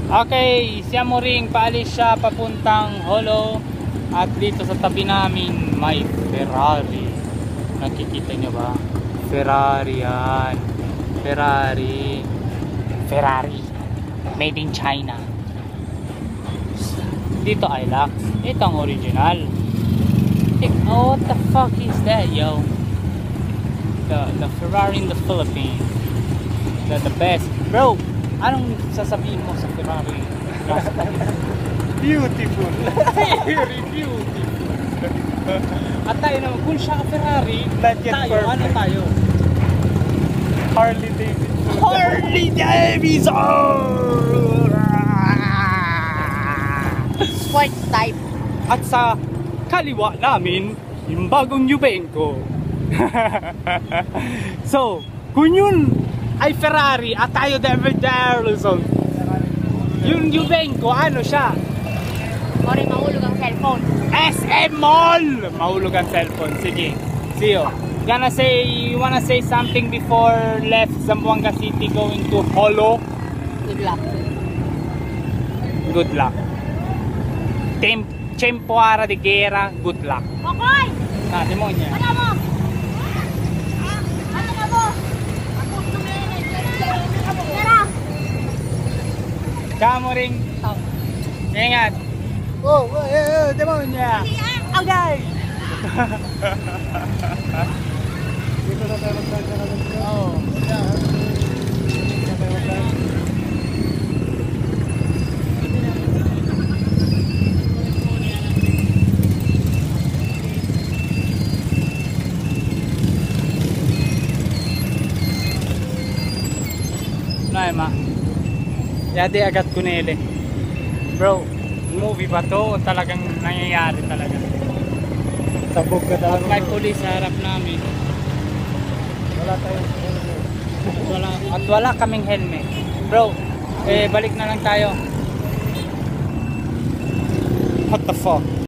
Okay, siamo ring paalis siya papuntang Holo. At dito sa tabi namin may Ferrari. Nakikita nyo ba? Ferrari yan. Ferrari. Ferrari. Made in China. Dito Hilux. Ito ang original. Oh, what the fuck is that, yo? The Ferrari in the Philippines. The best. Bro, anong sasabihin mo sa Ferrari? Beautiful. Very beautiful. At tayo naman, kung siya ka Ferrari, tayo, ano tayo? Harley Davidson. Harley Davidson! Sports type. At sa kaliwa namin, yung bagong Yuvenco. So, kung yun ay Ferrari at tayo Davidson, yung Yuvenco, ano siya? Sorry, mahulog ang cellphone. SM Mall! Mahulog ang cellphone. Sige, see you. You wanna say something before left Zamboanga City going to Holo? Good luck. Good luck. Tempoara de Guerra, good luck. Okay! Demonya. Ano mo? Ano na mo? Ako suminig. Tara! Kamo ring. Ingat. Oh, demonya. Okay. Dito na tayo magkakaroon. Oh, yeah. Ma. Yadi agad kunele. Bro, movie ba to o talagang nangyayari talaga? Sabog ka At talaga. may pulis sa harap namin. Wala tayong At wala kaming helmet. Bro, balik na lang tayo. What the fuck?